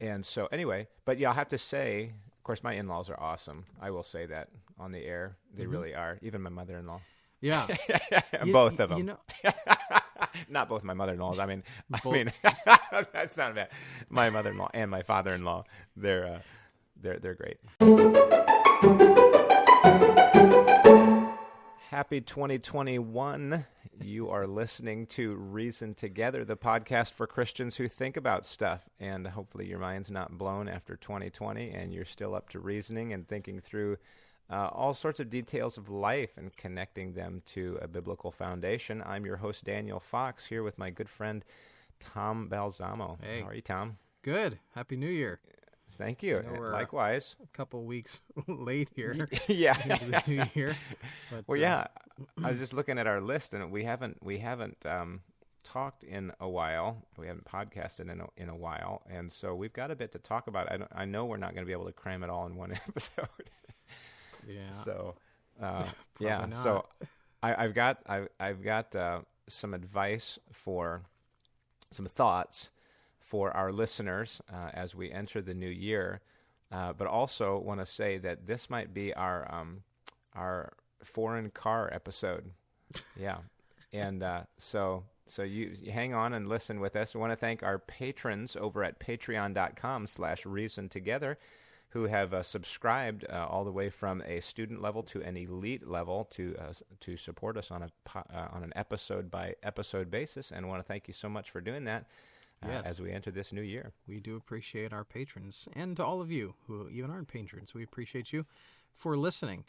And so anyway, but yeah, I'll have to say, of course, my in-laws are awesome. I will say that on the air. They really are. Even my mother-in-law. Yeah. Both of them. You know, Not both my mother-in-laws. I mean, that's not bad. My mother-in-law and my father-in-law, they're great. Happy 2021. You are listening to Reason Together, the podcast for Christians who think about stuff. And hopefully your mind's not blown after 2020 and you're still up to reasoning and thinking through all sorts of details of life and connecting them to a biblical foundation. I'm your host, Daniel Fox, here with my good friend, Tom Balsamo. Hey. How are you, Tom? good. Happy New Year. Thank you. Likewise. A couple weeks late here. Yeah. Into the new year. But, Well, yeah. I was just looking at our list, and we haven't talked in a while. We haven't podcasted in a while, and so we've got a bit to talk about. I know we're not going to be able to cram it all in one episode. Yeah. So, yeah. Not. So, I've got some advice for some thoughts for our listeners as we enter the new year, but also want to say that this might be our foreign car episode. Yeah, and so you hang on and listen with us. We want to thank our patrons over at patreon.com/reasontogether who have subscribed all the way from a student level to an elite level to support us on an episode by episode basis, and want to thank you so much for doing that. Yes. As we enter this new year. We do appreciate our patrons, and to all of you who even aren't patrons, we appreciate you for listening.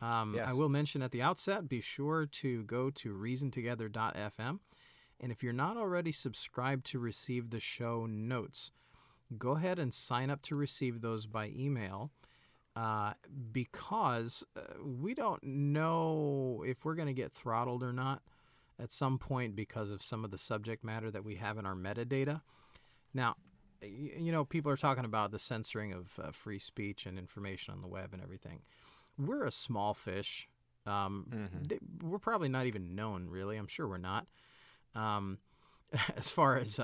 Yes. I will mention at the outset, be sure to go to reasontogether.fm, and if you're not already subscribed to receive the show notes, go ahead and sign up to receive those by email, because we don't know if we're going to get throttled or not at some point because of some of the subject matter that we have in our metadata. Now, people are talking about the censoring of free speech and information on the web and everything. We're a small fish. We're probably not even known, really. I'm sure we're not. As far as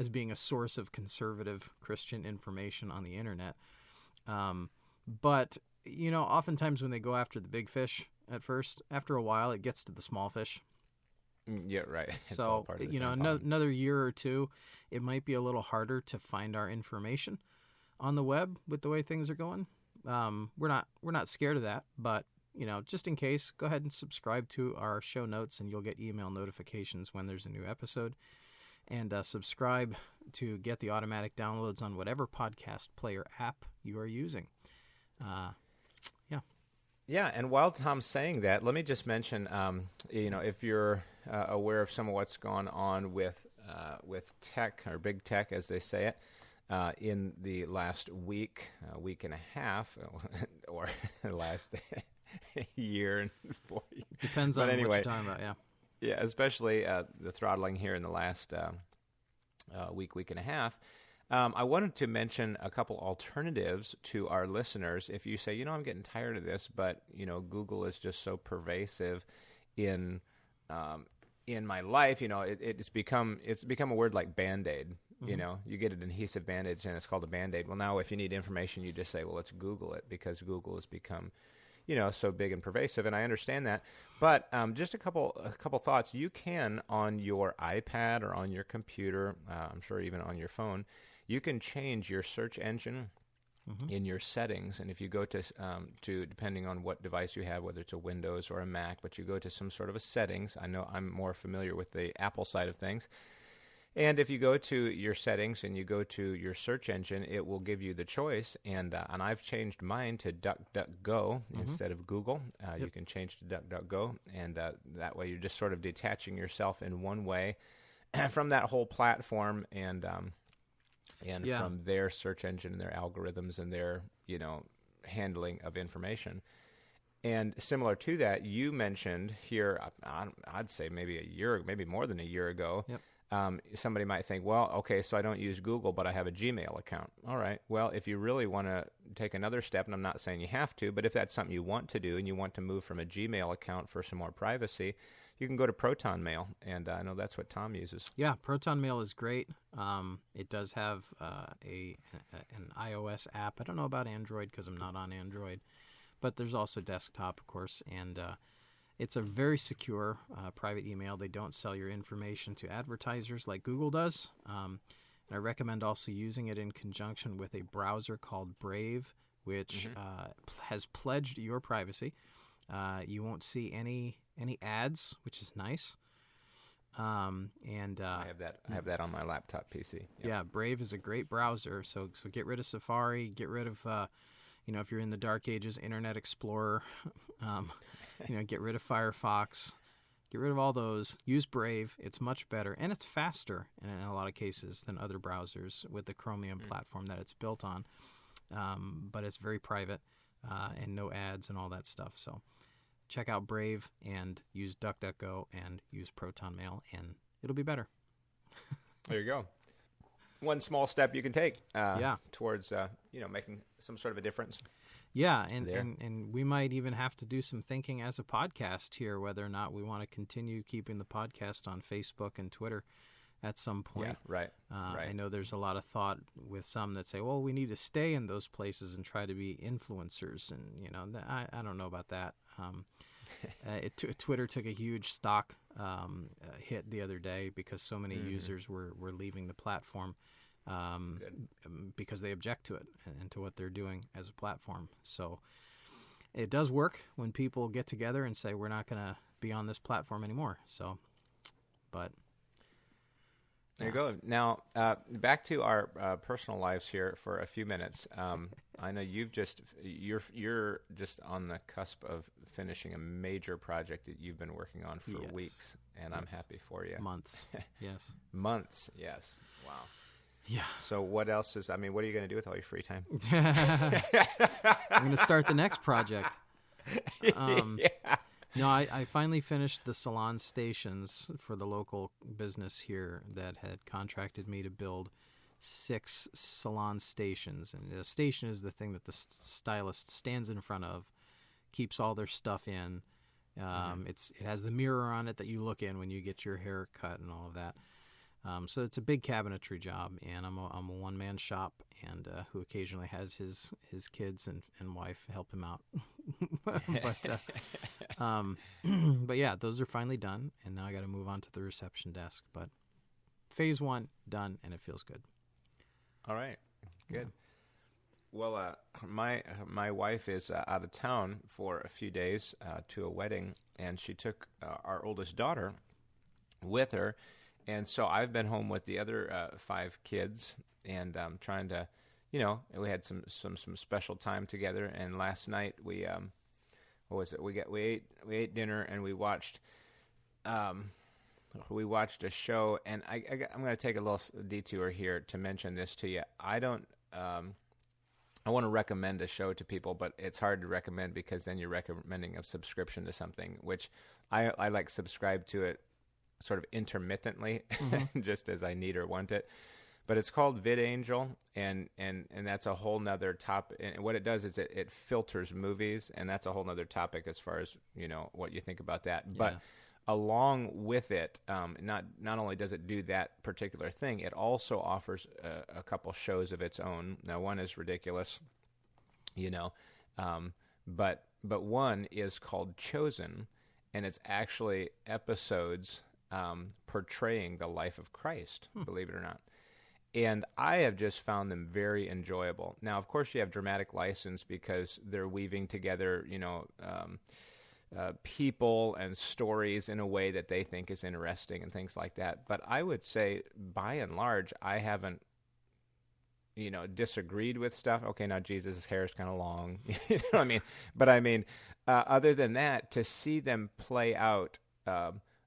being a source of conservative Christian information on the internet. But, oftentimes when they go after the big fish at first, after a while it gets to the small fish. Yeah, right. It's so, all part of the same pond. another year or two, it might be a little harder to find our information on the web with the way things are going. We're not scared of that, but, just in case, go ahead and subscribe to our show notes and you'll get email notifications when there's a new episode. And subscribe to get the automatic downloads on whatever podcast player app you are using. Yeah, and while Tom's saying that, let me just mention, if you're aware of some of what's gone on with tech, or big tech as they say it, in the last week and a half, or the last year and 4 years. Depends on what you're talking about, yeah. Yeah, especially the throttling here in the last week and a half. I wanted to mention a couple alternatives to our listeners. If you say, I'm getting tired of this, but Google is just so pervasive in my life. It's become a word like Band-Aid. You get an adhesive bandage and it's called a Band-Aid. Well, now if you need information, you just say, well, let's Google it, because Google has become so big and pervasive, and I understand that. But just a couple thoughts. You can, on your iPad or on your computer, I'm sure even on your phone, you can change your search engine in your settings. And if you go to depending on what device you have, whether it's a Windows or a Mac, but you go to some sort of a settings. I know I'm more familiar with the Apple side of things. And if you go to your settings and you go to your search engine, it will give you the choice. And I've changed mine to DuckDuckGo instead of Google. You can change to DuckDuckGo, and that way you're just sort of detaching yourself in one way from that whole platform and from their search engine and their algorithms and their handling of information. And similar to that, you mentioned here, I'd say maybe more than a year ago. Yep. Somebody might think, well, okay, so I don't use Google, but I have a Gmail account. All right. Well, if you really want to take another step, and I'm not saying you have to, but if that's something you want to do and you want to move from a Gmail account for some more privacy, you can go to Proton Mail, and I know that's what Tom uses. Yeah, Proton Mail is great. It does have an iOS app. I don't know about Android because I'm not on Android, but there's also desktop, of course, and it's a very secure private email. They don't sell your information to advertisers like Google does. And I recommend also using it in conjunction with a browser called Brave, which has pledged your privacy. You won't see any ads, which is nice. I have that on my laptop PC. Yep. Yeah, Brave is a great browser. So get rid of Safari. Get rid of if you're in the dark ages, Internet Explorer. Get rid of Firefox. Get rid of all those. Use Brave. It's much better, and it's faster in a lot of cases than other browsers with the Chromium platform that it's built on. But it's very private and no ads and all that stuff. So check out Brave and use DuckDuckGo and use Proton Mail, and it'll be better. There you go. One small step you can take towards making some sort of a difference. Yeah, and we might even have to do some thinking as a podcast here, whether or not we want to continue keeping the podcast on Facebook and Twitter at some point. Yeah, right. I know there's a lot of thought with some that say, well, we need to stay in those places and try to be influencers. And, I don't know about that. Twitter took a huge stock hit the other day because so many users were leaving the platform because they object to it and to what they're doing as a platform. So it does work when people get together and say, we're not going to be on this platform anymore. So, but... There you go. Now, back to our personal lives here for a few minutes. I know you're just on the cusp of finishing a major project that you've been working on for weeks, and I'm happy for you. Months, yes. Months, yes. Wow. Yeah. So what else what are you going to do with all your free time? I'm going to start the next project. Yeah. No, I finally finished the salon stations for the local business here that had contracted me to build 6 salon stations. And a station is the thing that the stylist stands in front of, keeps all their stuff in. It has the mirror on it that you look in when you get your hair cut and all of that. So it's a big cabinetry job, and I'm a one-man shop, and who occasionally has his kids and wife help him out. But yeah, those are finally done, and now I got to move on to the reception desk. But phase 1 done, and it feels good. All right, good. Yeah. Well, my wife is out of town for a few days to a wedding, and she took our oldest daughter with her. And so I've been home with the other 5 kids, and trying to, we had some special time together. And last night we, we ate dinner, and we watched a show. And I'm going to take a little detour here to mention this to you. I want to recommend a show to people, but it's hard to recommend because then you're recommending a subscription to something, which I like subscribe to it sort of intermittently, just as I need or want it. But it's called VidAngel, and that's a whole nother topic. And what it does is it filters movies, and that's a whole nother topic as far as, what you think about that. Yeah. But along with it, not only does it do that particular thing, it also offers a couple shows of its own. Now, one is ridiculous, but one is called Chosen, and it's actually episodes portraying the life of Christ, believe it or not. And I have just found them very enjoyable. Now, of course, you have dramatic license because they're weaving together, people and stories in a way that they think is interesting and things like that. But I would say, by and large, I haven't, disagreed with stuff. Okay, now Jesus' hair is kind of long, what I mean? But other than that, to see them play out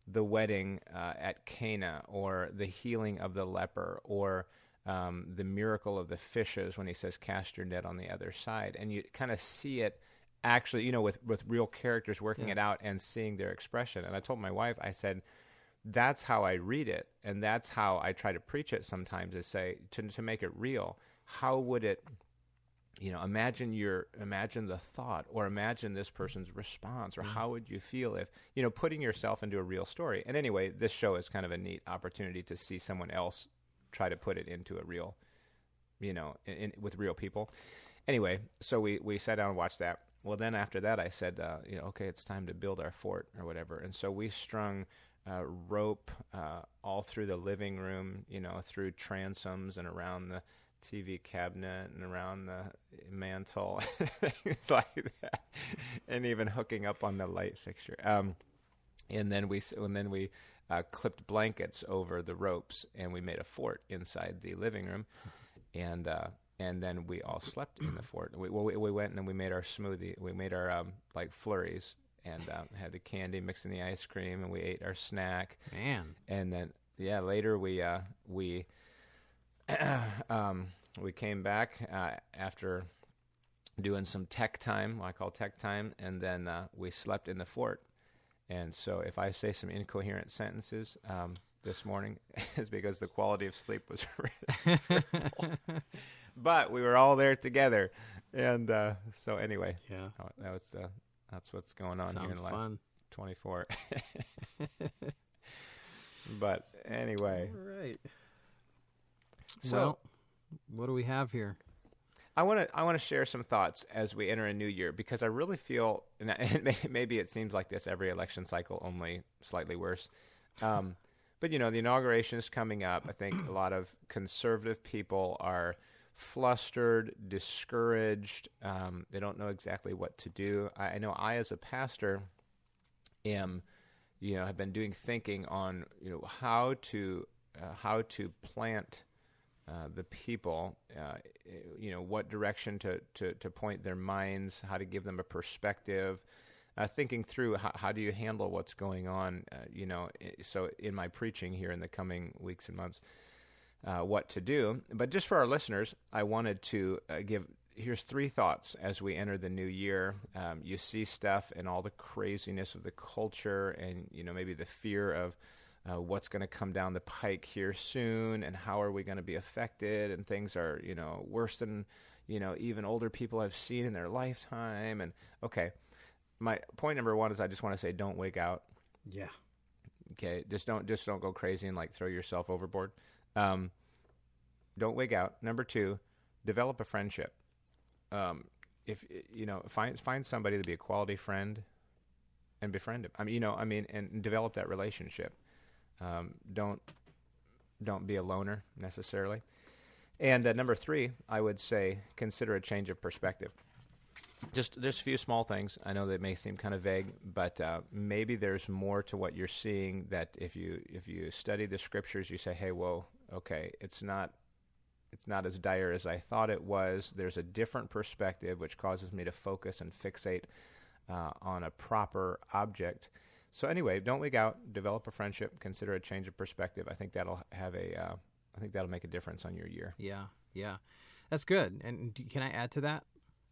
the wedding at Cana, or the healing of the leper, or the miracle of the fishes when he says, cast your net on the other side. And you kind of see it actually, with real characters working it out and seeing their expression. And I told my wife, I said, that's how I read it, and that's how I try to preach it sometimes, is say, to make it real, how would it imagine the thought, or imagine this person's response, or how would you feel if, putting yourself into a real story. And anyway, this show is kind of a neat opportunity to see someone else try to put it into a real, with real people. Anyway, so we sat down and watched that. Well, then after that, I said, okay, it's time to build our fort or whatever. And so we strung rope all through the living room, through transoms and around the TV cabinet and around the mantle, things like that, and even hooking up on the light fixture. And then we clipped blankets over the ropes, and we made a fort inside the living room, and then we all slept in the fort. We went and we made our smoothie. We made our flurries, and had the candy mixed in the ice cream, and we ate our snack. Man. And then later we came back after doing some tech time, what I call tech time, and then we slept in the fort. And so if I say some incoherent sentences this morning, it's because the quality of sleep was really terrible. But we were all there together. And so anyway, that's what's going on here in the last 24. But anyway. All right. So, well, what do we have here? I want to share some thoughts as we enter a new year, because I really feel, and maybe it seems like this every election cycle, only slightly worse. But the inauguration is coming up. I think a lot of conservative people are flustered, discouraged. They don't know exactly what to do. I know I, as a pastor, have been doing thinking on how to plant the people, what direction to point their minds, how to give them a perspective, thinking through how do you handle what's going on, so in my preaching here in the coming weeks and months, what to do. But just for our listeners, I wanted to here's 3 thoughts as we enter the new year. You see stuff and all the craziness of the culture, and maybe the fear of what's going to come down the pike here soon, and how are we going to be affected, and things are, worse than, even older people have seen in their lifetime. And okay, my point number 1 is I just want to say, don't wig out. Yeah. Okay. Just don't go crazy and throw yourself overboard. Don't wig out. Number 2, develop a friendship. If find somebody to be a quality friend and befriend him. And develop that relationship. Don't be a loner necessarily. And number 3, I would say, consider a change of perspective. Just there's a few small things. I know that may seem kind of vague, but maybe there's more to what you're seeing. That if you study the scriptures, you say, "Hey, whoa, okay, it's not as dire as I thought it was. There's a different perspective, which causes me to focus and fixate on a proper object." So anyway, don't wig out. Develop a friendship. Consider a change of perspective. I think that'll make a difference on your year. Yeah, that's good. And can I add to that?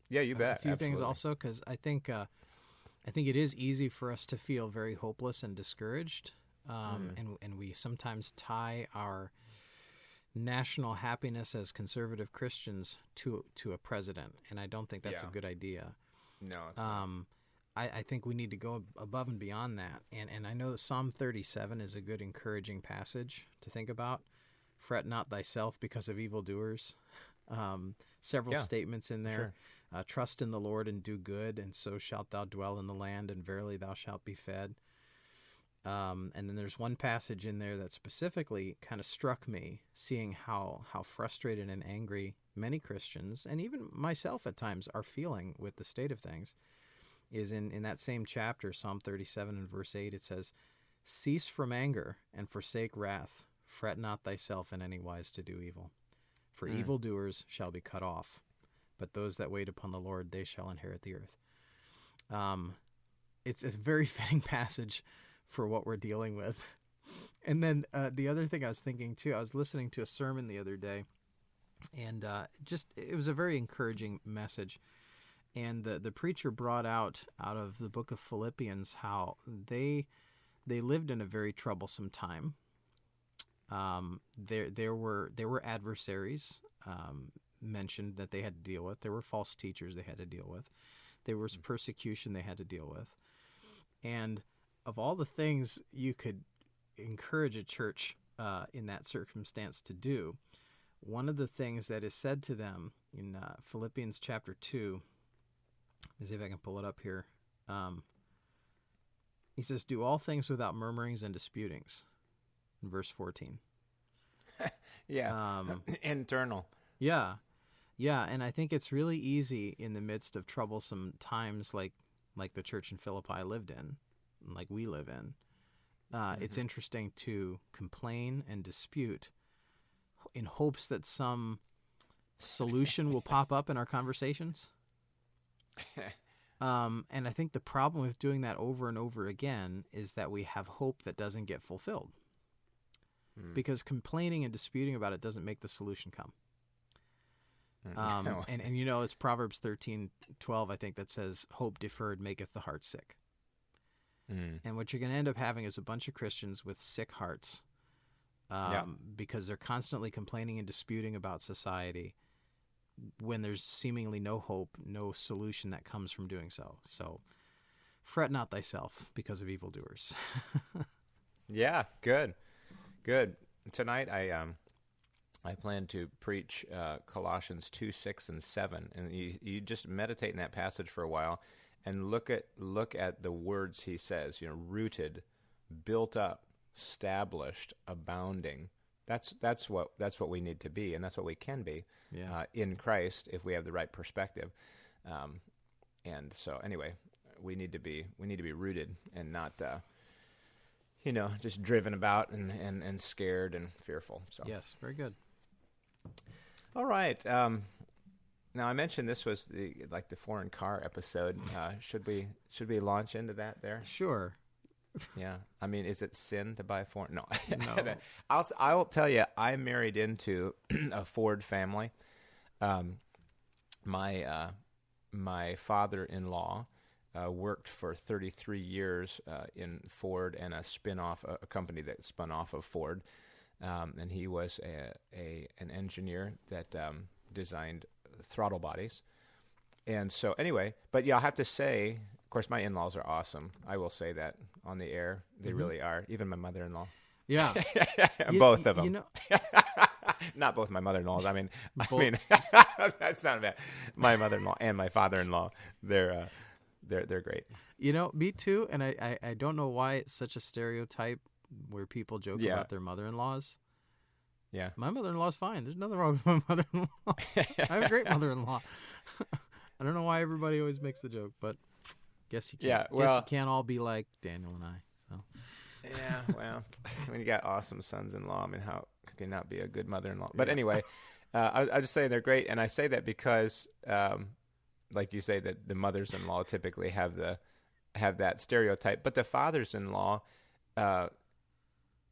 Yeah, you bet. A few Absolutely. things also, because I think it is easy for us to feel very hopeless and discouraged, and we sometimes tie our national happiness as conservative Christians to a president, and I don't think that's a good idea. No, it's not. I think we need to go above and beyond that. And I know that Psalm 37 is a good encouraging passage to think about. Fret not thyself because of evildoers. Several statements in there. Sure. Trust in the Lord and do good, and so shalt thou dwell in the land, and verily thou shalt be fed. And then there's one passage in there that specifically kind of struck me, seeing how frustrated and angry many Christians, and even myself at times, are feeling with the state of things. Is in that same chapter, Psalm 37 and verse 8, it says, "Cease from anger and forsake wrath. Fret not thyself in any wise to do evil. For evildoers shall be cut off, but those that wait upon the Lord, they shall inherit the earth." It's a very fitting passage for what we're dealing with. And then the other thing I was thinking too, I was listening to a sermon the other day, and it was a very encouraging message. And the preacher brought out of the book of Philippians how they lived in a very troublesome time. There were adversaries. mentioned that they had to deal with. There were false teachers they had to deal with. There was persecution they had to deal with. And of all the things you could encourage a church in that circumstance to do, one of the things that is said to them in Philippians chapter 2, let me see if I can pull it up here. He says, do all things without murmurings and disputings, in verse 14. Yeah, internal. Yeah, and I think it's really easy in the midst of troublesome times like the church in Philippi lived in, like we live in. It's interesting to complain and dispute in hopes that some solution will pop up in our conversations. And I think the problem with doing that over and over again is that we have hope that doesn't get fulfilled. Because complaining and disputing about it doesn't make the solution come. And you know, it's Proverbs 13:12, I think, that says, hope deferred maketh the heart sick. And what you're going to end up having is a bunch of Christians with sick hearts because they're constantly complaining and disputing about society when there's seemingly no hope, no solution that comes from doing so. So fret not thyself because of evildoers. Yeah, good. Tonight I plan to preach Colossians 2, 6, and 7, and you just meditate in that passage for a while and look at the words he says. You know, rooted, built up, established, abounding. That's what we need to be, and that's what we can be in Christ if we have the right perspective. And so anyway, we need to be rooted and not just driven about and scared and fearful. So Yes, very good. All right. Now I mentioned this was the foreign car episode. Should we launch into that there? Sure. Yeah. I mean, is it sin to buy foreign? No. No. I'll tell you, I married into a Ford family. My father-in-law worked for 33 years in Ford and a company that spun off of Ford. And he was an engineer that designed throttle bodies. And so anyway, but yeah, I'll have to say, of course, my in-laws are awesome. I will say that on the air. They really are. Even my mother-in-law. Yeah. Both of them. You know, Not both my mother-in-laws. I mean, that's not bad. My mother-in-law and my father-in-law, they're great. You know, me too. And I don't know why it's such a stereotype where people joke about their mother-in-laws. Yeah. My mother-in-law's fine. There's nothing wrong with my mother-in-law. I have a great mother-in-law. I don't know why everybody always makes the joke, but guess you can't. Yeah, well, guess you can't all be like Daniel and I. So. Yeah, well, when you got awesome sons-in-law, I mean, how could you not be a good mother-in-law? But anyway, I just say they're great, and I say that because, like you say, that the mothers-in-law typically have that stereotype, but the fathers-in-law,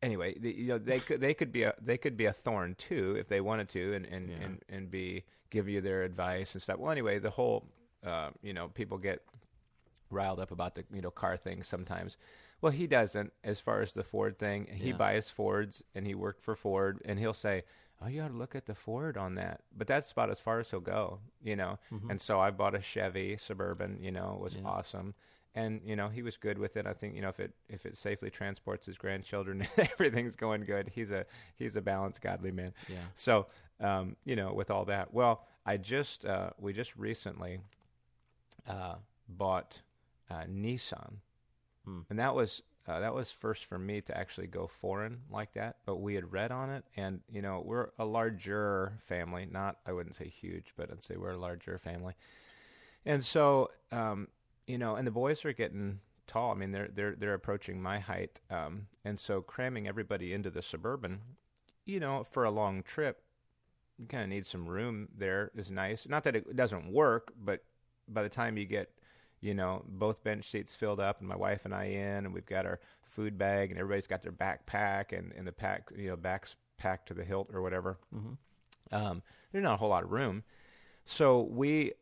anyway, they could be a thorn too if they wanted to, and give you their advice and stuff. Well, anyway, the whole people get riled up about the car things sometimes. Well, he doesn't. As far as the Ford thing, he buys Fords and he worked for Ford, and he'll say, "Oh, you ought to look at the Ford on that." But that's about as far as he'll go, Mm-hmm. And so I bought a Chevy Suburban. It was awesome. And, he was good with it. I think, if it safely transports his grandchildren, everything's going good. He's a balanced, godly man. Yeah. So, with all that, well, we just recently bought Nissan. And that was first for me to actually go foreign like that. But we had read on it, and, we're a larger family. I wouldn't say huge, but I'd say we're a larger family. And so, and the boys are getting tall. I mean, they're approaching my height. And so cramming everybody into the Suburban, for a long trip, you kind of need some room there is nice. Not that it doesn't work, but by the time you get, both bench seats filled up and my wife and I in, and we've got our food bag and everybody's got their backpack and the pack, back's packed to the hilt or whatever. Mm-hmm. There's not a whole lot of room. So we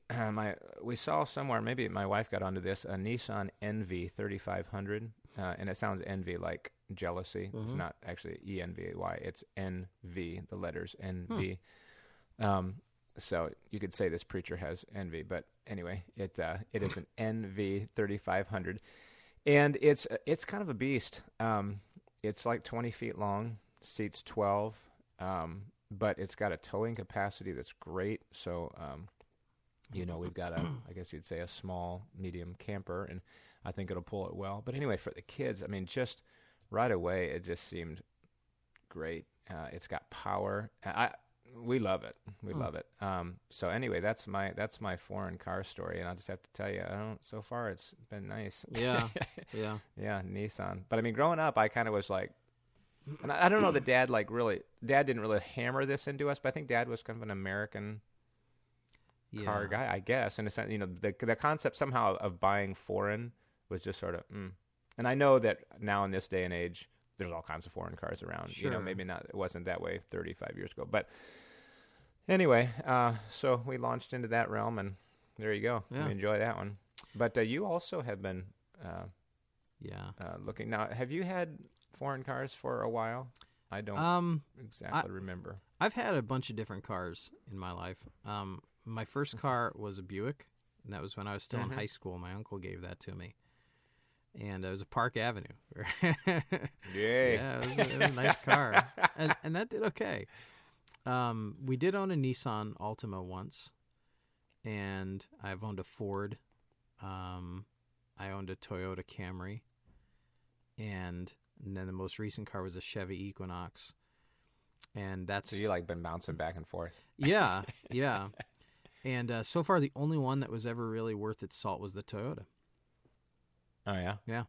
saw somewhere, maybe my wife got onto this, a Nissan Envy 3500, and it sounds envy like jealousy. Mm-hmm. It's not actually ENVY. It's NV, the letters NV. So you could say this preacher has envy, but anyway, it is an NV 3500, and it's kind of a beast. It's like 20 feet long, seats 12, but it's got a towing capacity that's great. So we've got I guess you'd say a small, medium camper, and I think it'll pull it well. But anyway, for the kids, I mean, just right away, it just seemed great. It's got power. We love it. We love it. So anyway, that's my foreign car story, and I'll just have to tell you, so far it's been nice. Yeah. Yeah, Nissan. But I mean, growing up, I kind of was like, and I don't know that Dad didn't really hammer this into us, but I think Dad was kind of an American car guy, I guess. In a sense, the concept somehow of buying foreign was just sort of, And I know that now in this day and age, there's all kinds of foreign cars around. Sure. Maybe not. It wasn't that way 35 years ago. But anyway, so we launched into that realm, and there you go. Yeah. We enjoy that one. But you also have been looking. Now, have you had foreign cars for a while? I don't exactly remember. I've had a bunch of different cars in my life. My first car was a Buick, and that was when I was still in high school. My uncle gave that to me. And it was a Park Avenue. Yay. Yeah, it was a nice car. And that did okay. We did own a Nissan Altima once, and I've owned a Ford. I owned a Toyota Camry, and then the most recent car was a Chevy Equinox. And that's... So you been bouncing back and forth. Yeah. And so far, the only one that was ever really worth its salt was the Toyota. Oh, yeah? Yeah.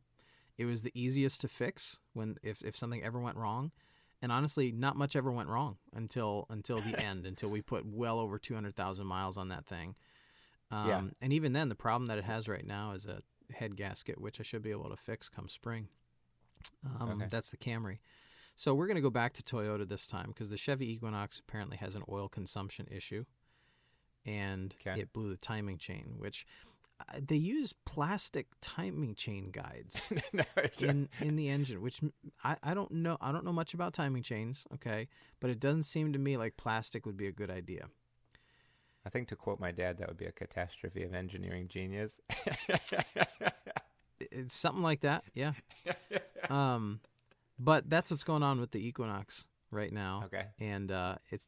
It was the easiest to fix if something ever went wrong. And honestly, not much ever went wrong until the end, until we put well over 200,000 miles on that thing. And even then, the problem that it has right now is a head gasket, which I should be able to fix come spring. That's the Camry. So we're going to go back to Toyota this time because the Chevy Equinox apparently has an oil consumption issue. And it blew the timing chain, which... They use plastic timing chain guides in the engine, which I don't know. I don't know much about timing chains, okay? But it doesn't seem to me like plastic would be a good idea. I think, to quote my dad, that would be a catastrophe of engineering genius. It's something like that, yeah. But that's what's going on with the Equinox right now. Okay. And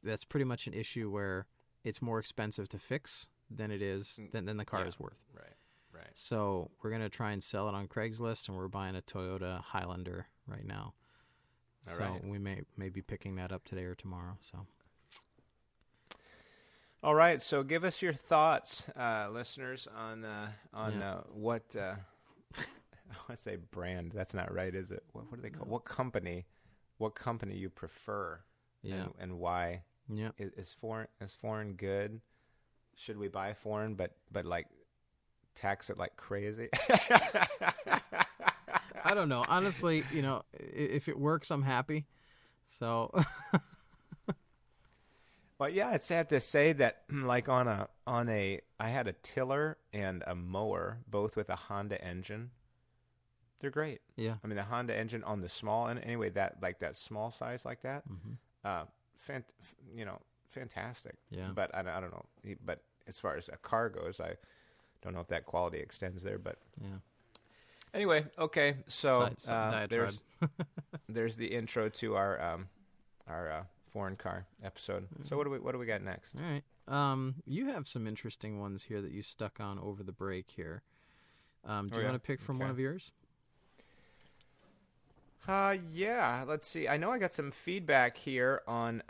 that's pretty much an issue where it's more expensive to fix than it is than the car is worth. Right. So we're going to try and sell it on Craigslist, and we're buying a Toyota Highlander right now. We may be picking that up today or tomorrow. So. All right. So give us your thoughts, listeners, on what I want to say brand. That's not right, is it? What do they call? What company you prefer? Yeah. And why? Yeah. Is foreign good? Should we buy foreign, but tax it like crazy? I don't know. Honestly, if it works, I'm happy. So. Well, yeah, it's sad to say that, I had a tiller and a mower, both with a Honda engine. They're great. Yeah. I mean, the Honda engine on the small, and anyway, that small size like that, fantastic. Yeah. But I don't know. But as far as a car goes, I don't know if that quality extends there. But yeah. Anyway, okay. So there's the intro to our foreign car episode. So what do we got next? All right. You have some interesting ones here that you stuck on over the break here. Do you want to pick from one of yours? Yeah. Let's see. I know I got some feedback here on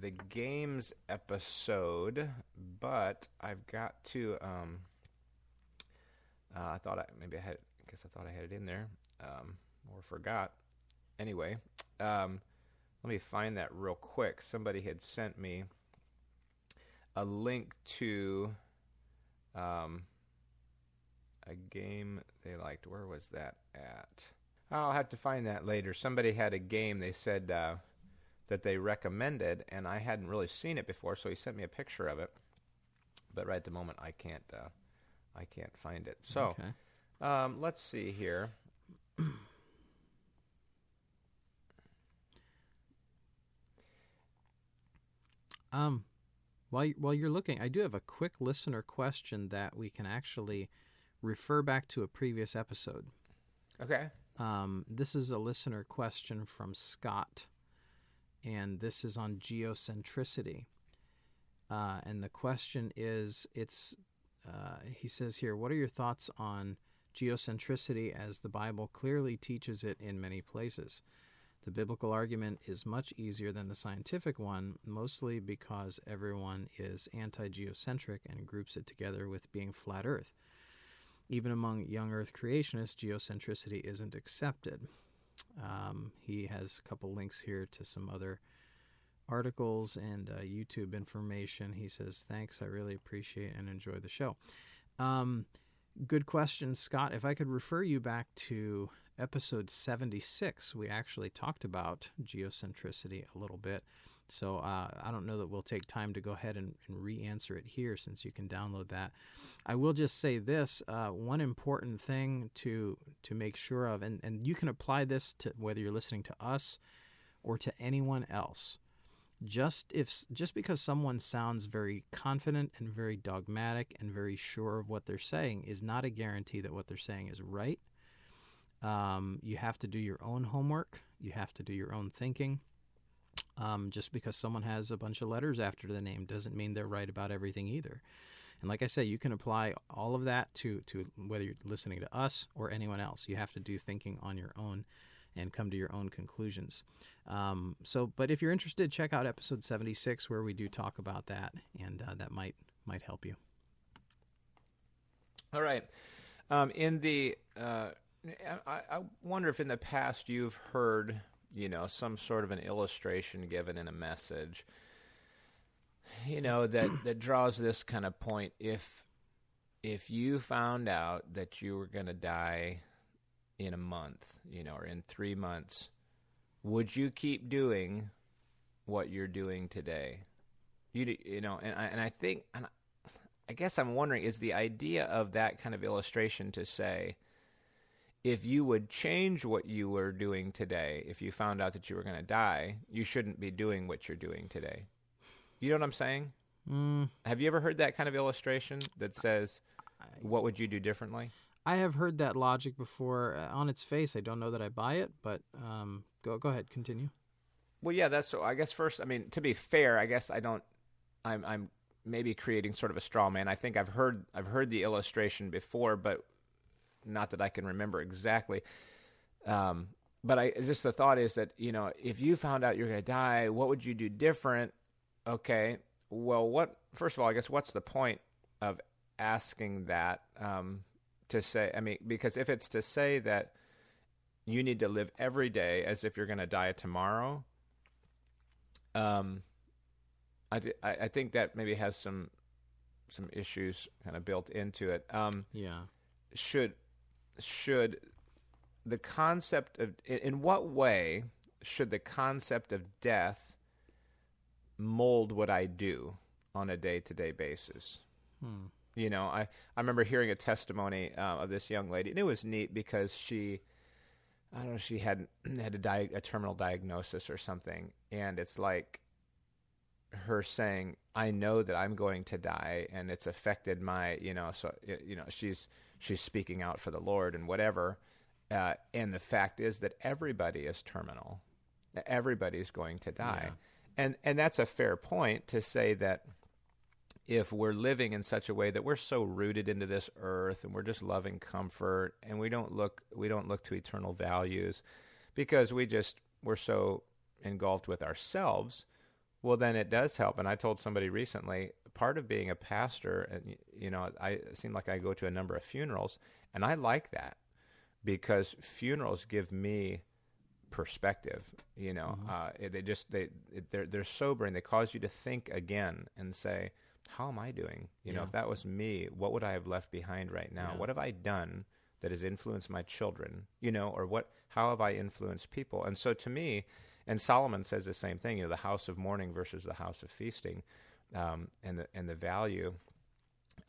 the games episode, but I've got to. I thought I had it in there, or forgot. Anyway, let me find that real quick. Somebody had sent me a link to a game they liked. Where was that at? I'll have to find that later. Somebody had a game they said that they recommended, and I hadn't really seen it before, so he sent me a picture of it. But right at the moment, I can't find it. So, okay. Let's see here. While you're looking, I do have a quick listener question that we can actually refer back to a previous episode. Okay. This is a listener question from Scott, and this is on geocentricity. And the question is, he says here, what are your thoughts on geocentricity as the Bible clearly teaches it in many places? The biblical argument is much easier than the scientific one, mostly because everyone is anti-geocentric and groups it together with being flat Earth. Even among young Earth creationists, geocentricity isn't accepted. He has a couple links here to some other articles and YouTube information. He says, thanks, I really appreciate and enjoy the show. Good question, Scott. If I could refer you back to episode 76, we actually talked about geocentricity a little bit. So I don't know that we'll take time to go ahead and re-answer it here since you can download that. I will just say this, one important thing to make sure of, and you can apply this to whether you're listening to us or to anyone else. Just because someone sounds very confident and very dogmatic and very sure of what they're saying is not a guarantee that what they're saying is right. You have to do your own homework. You have to do your own thinking. Just because someone has a bunch of letters after the name doesn't mean they're right about everything either. And like I say, you can apply all of that to whether you're listening to us or anyone else. You have to do thinking on your own and come to your own conclusions. But if you're interested, check out episode 76 where we do talk about that, and that might help you. All right. I wonder if in the past you've heard, some sort of an illustration given in a message, that draws this kind of point. If you found out that you were going to die in a month, or in 3 months, would you keep doing what you're doing today? I guess I'm wondering, is the idea of that kind of illustration to say, if you would change what you were doing today, if you found out that you were going to die, you shouldn't be doing what you're doing today. You know what I'm saying? Have you ever heard that kind of illustration that says, what would you do differently? I have heard that logic before. On its face, I don't know that I buy it, but go ahead, continue. Well, yeah, I guess first, to be fair, I guess I'm maybe creating sort of a straw man. I think I've heard the illustration before, but not that I can remember exactly. But the thought is that, if you found out you're going to die, what would you do different? Okay, well, first of all, I guess what's the point of asking that to say, because if it's to say that you need to live every day as if you're going to die tomorrow, I think that maybe has some issues kind of built into it. Yeah. Should the concept of, in what way should the concept of death mold what I do on a day-to-day basis? I remember hearing a testimony of this young lady, and it was neat because she had a terminal diagnosis or something, and it's like her saying, I know that I'm going to die, and it's affected my, she's speaking out for the Lord and whatever. And the fact is that everybody is terminal. Everybody's going to die. Yeah. And that's a fair point to say that if we're living in such a way that we're so rooted into this earth and we're just loving comfort and we don't look to eternal values because we're so engulfed with ourselves, well, then it does help. And I told somebody recently, part of being a pastor, and it seem like I go to a number of funerals, and I like that because funerals give me perspective. They're sobering. They cause you to think again and say, how am I doing? If that was me, what would I have left behind right now? Yeah. What have I done that has influenced my children? Or how have I influenced people? And so to me, and Solomon says the same thing, the house of mourning versus the house of feasting, and the value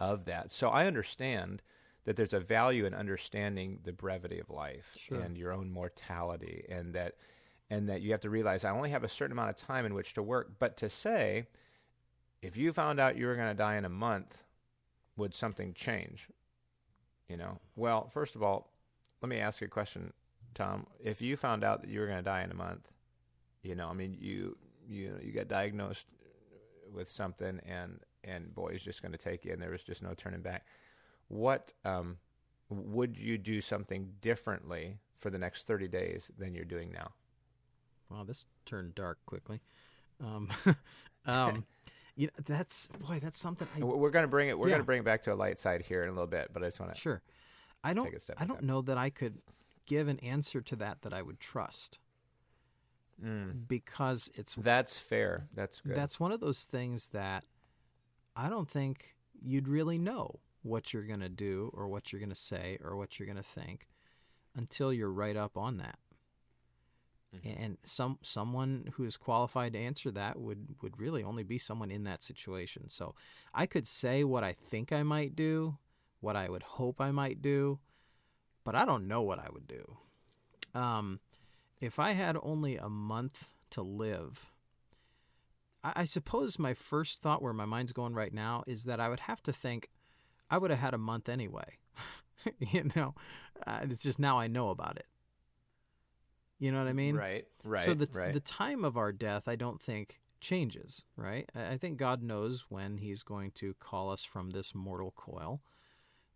of that. So I understand that there's a value in understanding the brevity of life. Sure. And your own mortality, and that you have to realize I only have a certain amount of time in which to work. But to say, if you found out you were going to die in a month, would something change? Well, first of all, let me ask you a question, Tom. If you found out that you were going to die in a month, you got diagnosed with something, and boy, it's just going to take you, and there was just no turning back. What would you do something differently for the next 30 days than you're doing now? Wow, this turned dark quickly. That's something. We're going to bring it. We're going to bring it back to a light side here in a little bit, but I just want to sure. take a step. I don't know that I could give an answer to that I would trust. Because that's fair. That's good. That's one of those things that I don't think you'd really know what you're going to do or what you're going to say or what you're going to think until you're right up on that. Mm-hmm. And someone who is qualified to answer that would really only be someone in that situation. So I could say what I think I might do, what I would hope I might do, but I don't know what I would do. If I had only a month to live, I suppose my first thought, where my mind's going right now, is that I would have to think I would have had a month anyway. It's just now I know about it. You know what I mean? Right. So the time of our death, I don't think changes, right? I think God knows when He's going to call us from this mortal coil,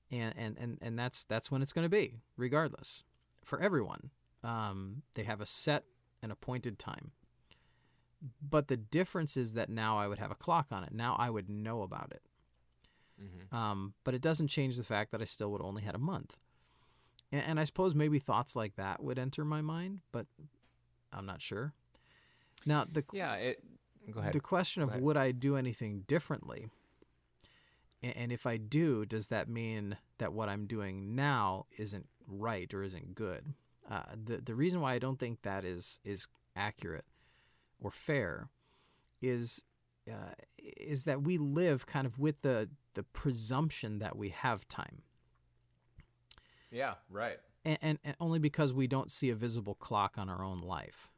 and that's when it's going to be, regardless, for everyone. They have a set and appointed time. But the difference is that now I would have a clock on it. Now I would know about it. Mm-hmm. But it doesn't change the fact that I still would only had a month. And I suppose maybe thoughts like that would enter my mind, but I'm not sure. Now, go ahead. The question of would I do anything differently? And if I do, does that mean that what I'm doing now isn't right or isn't good? The reason why I don't think that is accurate or fair is that we live kind of with the presumption that we have time. Yeah, right. And only because we don't see a visible clock on our own life.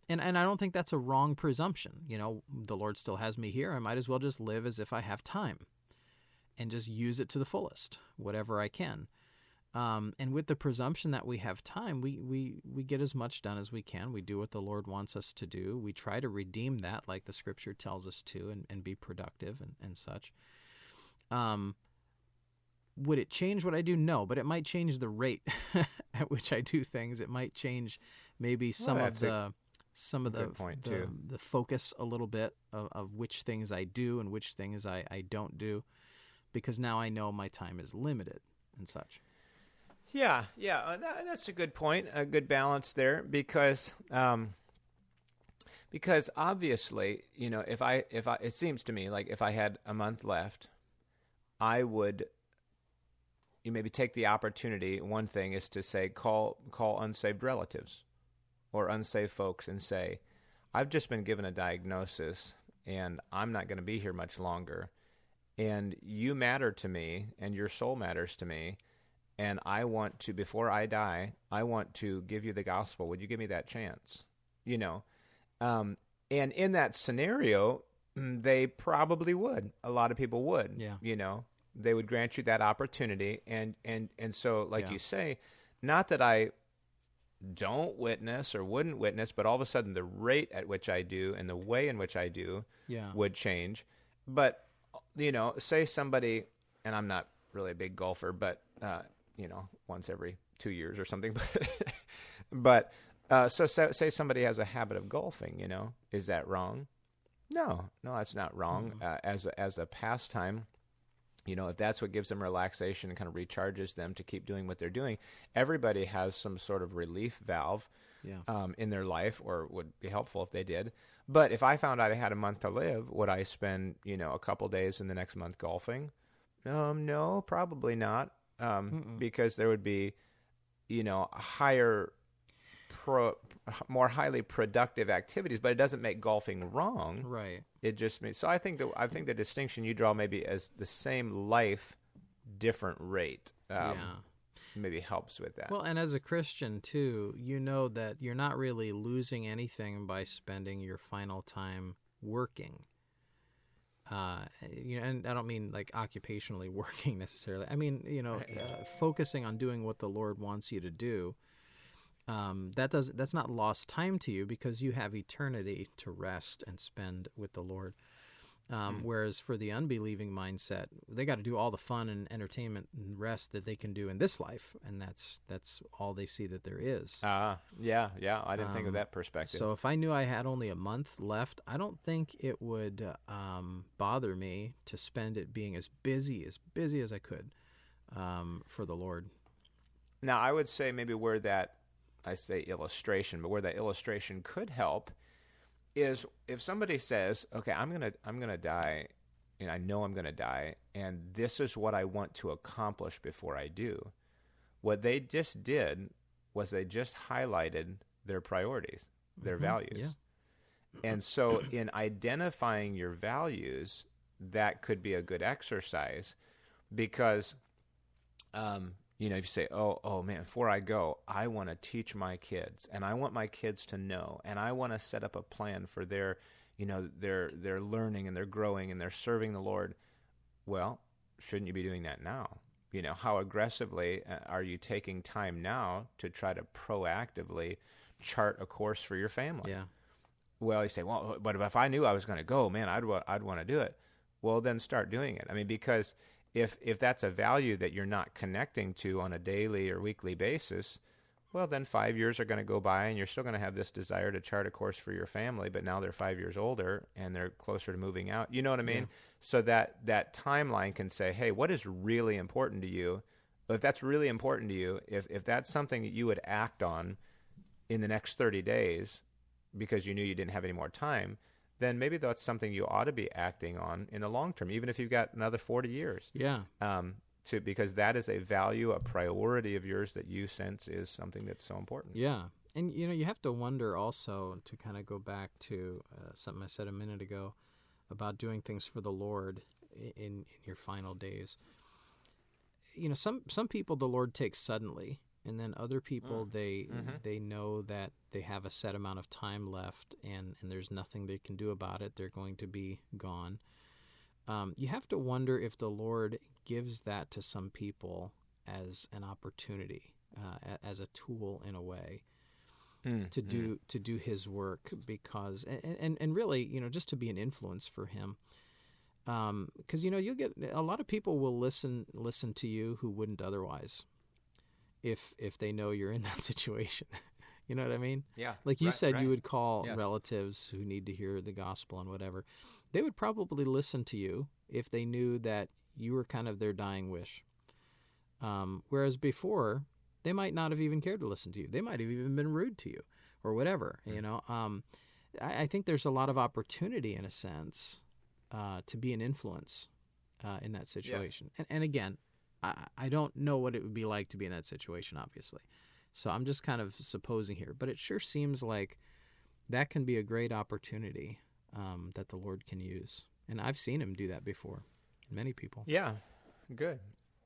And I don't think that's a wrong presumption. The Lord still has me here. I might as well just live as if I have time and just use it to the fullest, whatever I can. And with the presumption that we have time, we get as much done as we can. We do what the Lord wants us to do. We try to redeem that like the Scripture tells us to and be productive and such. Would it change what I do? No, but it might change the rate at which I do things. It might change maybe some of the focus a little bit of which things I do and which things I don't do, because now I know my time is limited and such. Yeah, that's a good point, a good balance there, because obviously, if I it seems to me like if I had a month left, I would maybe take the opportunity. One thing is to say call unsaved relatives or unsaved folks and say, I've just been given a diagnosis and I'm not going to be here much longer, and you matter to me and your soul matters to me. And I want to, before I die, I want to give you the gospel. Would you give me that chance? And in that scenario, they probably would. A lot of people would. Yeah. They would grant you that opportunity. And so, like you say, not that I don't witness or wouldn't witness, but all of a sudden the rate at which I do and the way in which I do would change. But, say somebody, and I'm not really a big golfer, but once every 2 years or something. But so say somebody has a habit of golfing, is that wrong? No, that's not wrong. Mm-hmm. As a pastime, if that's what gives them relaxation and kind of recharges them to keep doing what they're doing, everybody has some sort of relief valve in their life, or would be helpful if they did. But if I found out I had a month to live, would I spend, a couple days in the next month golfing? No, probably not. Because there would be, more highly productive activities, but it doesn't make golfing wrong. Right. It just means. So I think the distinction you draw maybe as the same life, different rate. Maybe helps with that. Well, and as a Christian too, that you're not really losing anything by spending your final time working. And I don't mean like occupationally working necessarily. I mean, focusing on doing what the Lord wants you to do. That's not lost time to you because you have eternity to rest and spend with the Lord. Whereas for the unbelieving mindset, they got to do all the fun and entertainment and rest that they can do in this life, and that's all they see that there is. Yeah. I didn't think of that perspective. So if I knew I had only a month left, I don't think it would bother me to spend it being as busy as I could for the Lord. Now, I would say maybe where that, I say illustration, but where that illustration could help is if somebody says, okay, I'm gonna die, and I know I'm gonna die, and this is what I want to accomplish before I do. What they just did was they just highlighted their priorities, their values. Yeah. And so in identifying your values, that could be a good exercise because if you say, oh man, before I go, I want to teach my kids, and I want my kids to know, and I want to set up a plan for their learning and their growing and their serving the Lord. Well, shouldn't you be doing that now? How aggressively are you taking time now to try to proactively chart a course for your family? Yeah. Well, you say, well, but if I knew I was going to go, man, I'd want to do it. Well, then start doing it. I mean, because if that's a value that you're not connecting to on a daily or weekly basis, well, then 5 years are going to go by and you're still going to have this desire to chart a course for your family, but now they're 5 years older and they're closer to moving out. You know what I mean? Yeah. So that timeline can say, hey, what is really important to you? If that's really important to you, if that's something that you would act on in the next 30 days because you knew you didn't have any more time, then maybe that's something you ought to be acting on in the long term, even if you've got another 40 years. Yeah. Because that is a value, a priority of yours that you sense is something that's so important. Yeah. And, you have to wonder also, to kind of go back to something I said a minute ago about doing things for the Lord in your final days. Some people the Lord takes suddenly, and then other people, they know that they have a set amount of time left and there's nothing they can do about it. They're going to be gone. You have to wonder if the Lord gives that to some people as an opportunity, as a tool in a way to do His work, because and really, just to be an influence for Him. Because you'll get a lot of people will listen to you who wouldn't otherwise, if they know you're in that situation. You know what I mean? Yeah. Like you said, right. You would call Yes. relatives who need to hear the gospel and whatever. They would probably listen to you if they knew that you were kind of their dying wish. Whereas before, they might not have even cared to listen to you. They might have even been rude to you or whatever, I think there's a lot of opportunity, in a sense, to be an influence in that situation. Yes. And again, I don't know what it would be like to be in that situation, obviously. So I'm just kind of supposing here. But it sure seems like that can be a great opportunity that the Lord can use. And I've seen Him do that before, many people. Yeah, good.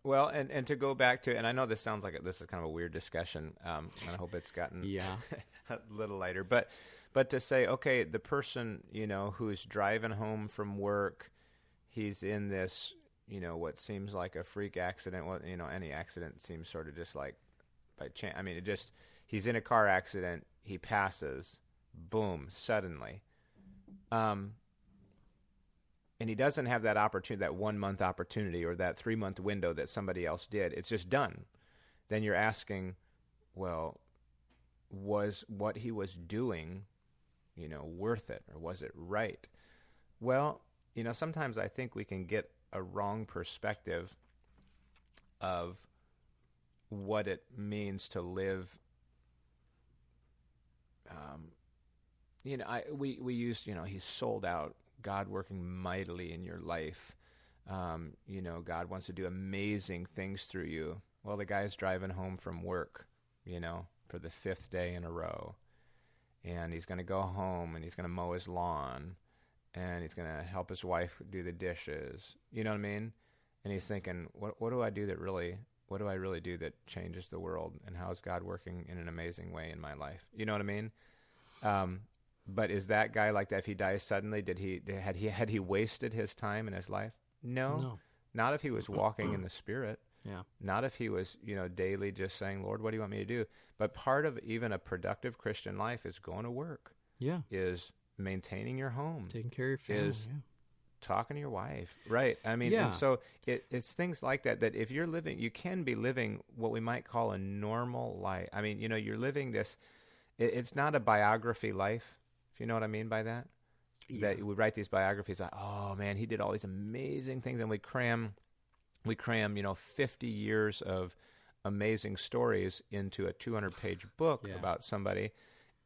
Well, and to go back to, and I know this sounds like this is kind of a weird discussion, and I hope it's gotten a little lighter. But to say, okay, the person, who's driving home from work, he's in this, what seems like a freak accident. Well, any accident seems sort of just like by chance. I mean, he's in a car accident, he passes, boom, suddenly. And he doesn't have that opportunity, that 1 month opportunity or that 3 month window that somebody else did. It's just done. Then you're asking, well, was what he was doing, worth it, or was it right? Well, sometimes I think we can get a wrong perspective of what it means to live. We used, he's sold out. God working mightily in your life. God wants to do amazing things through you. Well, the guy's driving home from work, for the 5th day in a row. And he's going to go home and he's going to mow his lawn and he's going to help his wife do the dishes. You know what I mean? And he's thinking, what do I do that really, what do I really do that changes the world? And how is God working in an amazing way in my life? You know what I mean? But is that guy like that? If he dies suddenly, had he wasted his time in his life? No. Not if he was walking in the Spirit. Yeah. Not if he was, daily just saying, Lord, what do you want me to do? But part of even a productive Christian life is going to work. Yeah. Is maintaining your home. Taking care of your family. Is talking to your wife. Right. I mean, and so it's things like that if you're living, you can be living what we might call a normal life. I mean, you're living this, it's not a biography life, if you know what I mean by that. Yeah. That we write these biographies like, oh man, he did all these amazing things, and we cram 50 years of amazing stories into a 200-page book about somebody,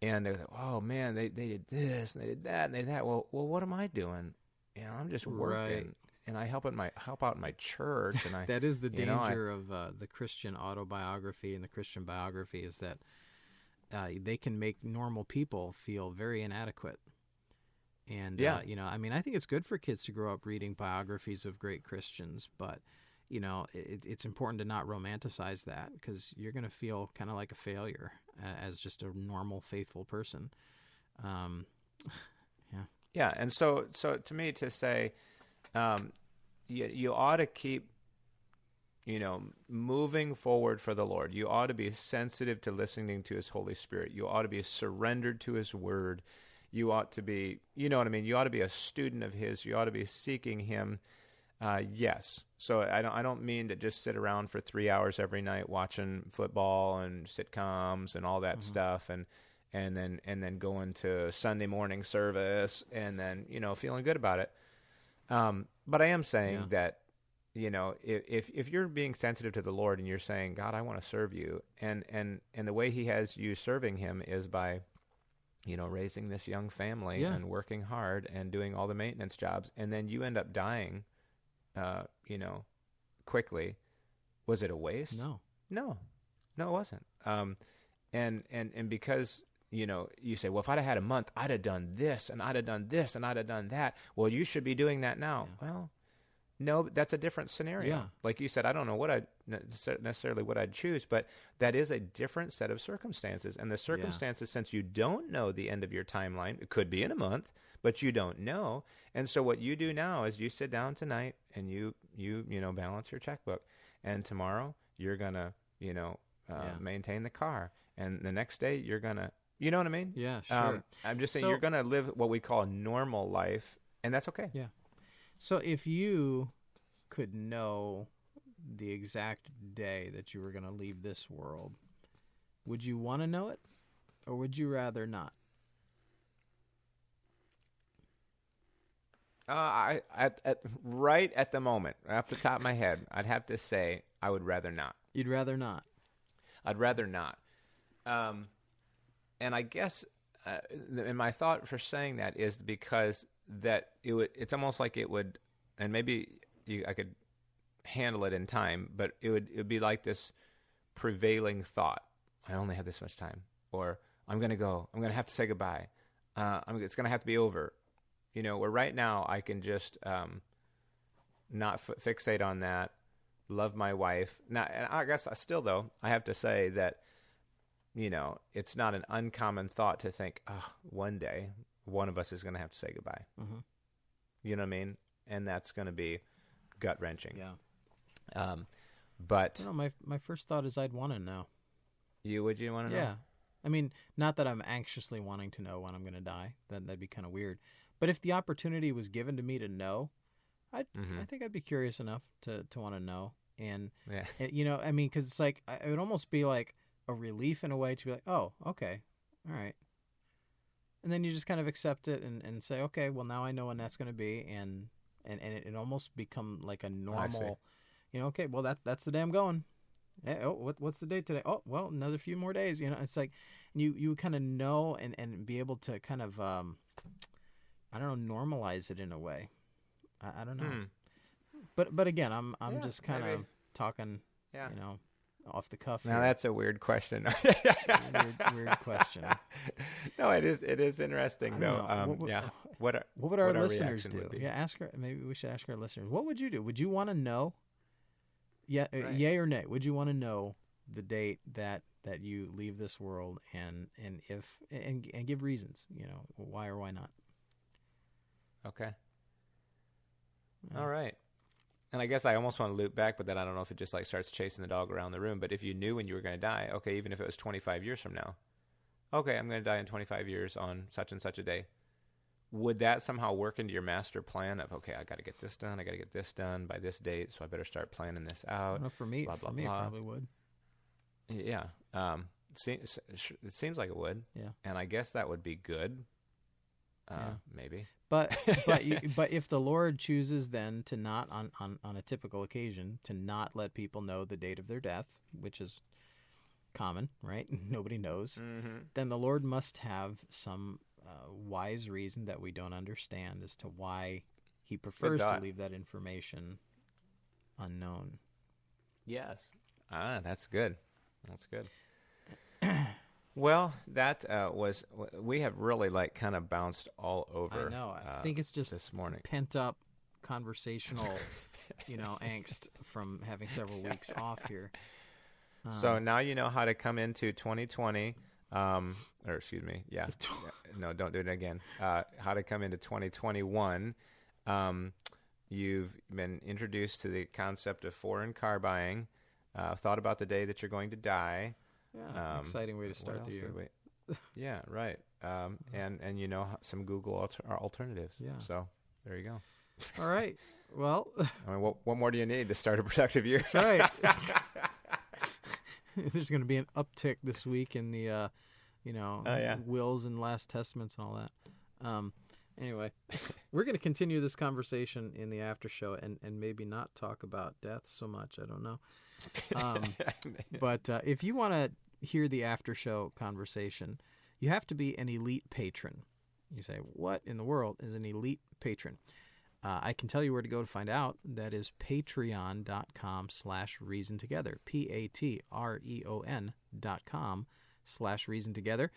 and they're like, oh man, they did this and they did that and they did that. Well, what am I doing? I'm just working, and I help out in my church, and that is the danger of the Christian autobiography and the Christian biography, is that they can make normal people feel very inadequate. And I think it's good for kids to grow up reading biographies of great Christians, but it's important to not romanticize that, because you're going to feel kind of like a failure as just a normal, faithful person. Yeah, and so to me, to say, you ought to keep, moving forward for the Lord. You ought to be sensitive to listening to His Holy Spirit. You ought to be surrendered to His Word. You ought to be, you ought to be a student of His. You ought to be seeking Him. Yes. So I don't mean to just sit around for 3 hours every night watching football and sitcoms and all that stuff, and then going to Sunday morning service, and then feeling good about it. But I am saying that if you're being sensitive to the Lord and you're saying, God, I want to serve you, and the way He has you serving Him is by raising this young family and working hard and doing all the maintenance jobs, and then you end up dying, quickly. Was it a waste? No, it wasn't. And because you say, well, if I'd have had a month, I'd have done this, and I'd have done this, and I'd have done that. Well, you should be doing that now. Yeah. Well, no, that's a different scenario. Yeah. Like you said, I don't know what necessarily what I'd choose, but that is a different set of circumstances. And the circumstances, since you don't know the end of your timeline, it could be in a month, but you don't know. And so what you do now is you sit down tonight and you balance your checkbook, and tomorrow you're gonna maintain the car, and the next day you're gonna. You know what I mean? Yeah, sure. I'm just saying, you're going to live what we call a normal life, and that's okay. Yeah. So if you could know the exact day that you were going to leave this world, would you want to know it, or would you rather not? Right at the moment, off the top of my head, I'd have to say I would rather not. You'd rather not? I'd rather not. And I guess, and my thought for saying that is because that it's almost like it would, and maybe I could handle it in time, but it would be like this prevailing thought. I only have this much time, or I'm going to go. I'm going to have to say goodbye. It's going to have to be over. Where right now I can just not fixate on that, love my wife. Now, and I guess still, though, I have to say that, it's not an uncommon thought to think, one day one of us is going to have to say goodbye. Mm-hmm. You know what I mean? And that's going to be gut-wrenching. Yeah. But my first thought is I'd want to know. Would you want to know? Yeah. I mean, not that I'm anxiously wanting to know when I'm going to die. That'd be kind of weird. But if the opportunity was given to me to know, I think I'd be curious enough to want to know. And, because it's like, it would almost be like a relief in a way to be like, oh, okay, all right. And then you just kind of accept it and say, okay, well, now I know when that's going to be. And it almost become like a normal, okay, well, that's the day I'm going. Hey, what's the date today? Oh, well, another few more days. It's like you kind of know and be able to kind of, normalize it in a way. I don't know. But again, I'm just kind of talking, off the cuff. Now that's a weird question. weird question. No, it is interesting though. What would our listeners do? Yeah, ask her. Maybe we should ask our listeners. What would you do? Would you want to know? Yeah, right. Yay or nay? Would you want to know the date that that you leave this world, and give reasons, why or why not. Okay. All right. And I guess I almost want to loop back, but then I don't know if it just like starts chasing the dog around the room. But if you knew when you were going to die, okay, even if it was 25 years from now, okay, I'm going to die in 25 years on such and such a day. Would that somehow work into your master plan of, okay, I got to get this done, I got to get this done by this date, so I better start planning this out? Well, for me, blah, blah, it blah. probably would. Yeah. It seems like it would. Yeah. And I guess that would be good. Maybe. But if the Lord chooses then to not, on a typical occasion, to not let people know the date of their death, which is common, right? Nobody knows. Mm-hmm. Then the Lord must have some wise reason that we don't understand as to why he prefers to leave that information unknown. Yes. That's good. That's good. Well, that was, we have really like kind of bounced all over. I know. I think it's just this morning. Pent up conversational, angst from having several weeks off here. So now you know how to come into 2020, or excuse me, yeah. No, don't do it again. How to come into 2021. You've been introduced to the concept of foreign car buying, thought about the day that you're going to die. Yeah, exciting way to start the year. Yeah, right. And some Google alternatives. Yeah. So there you go. All right. Well, I mean, what more do you need to start a productive year? That's right. There's going to be an uptick this week in the, wills and last testaments and all that. Anyway, we're going to continue this conversation in the after show and maybe not talk about death so much. I don't know. But if you want to hear the after show conversation, you have to be an elite patron. You say, what in the world is an elite patron? I can tell you where to go to find out. That is patreon.com/reasontogether. patreon.com/reasontogether.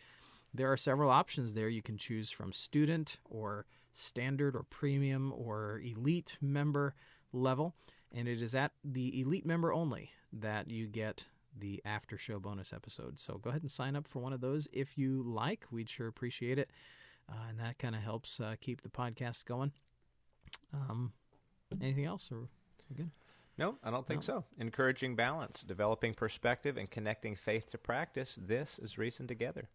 There are several options there. You can choose from student or standard or premium or elite member level. And it is at the elite member only that you get the after show bonus episode. So go ahead and sign up for one of those if you like. We'd sure appreciate it. And that kind of helps keep the podcast going. Anything else? Or we good? No, I don't think so. Encouraging balance, developing perspective, and connecting faith to practice. This is Reason Together.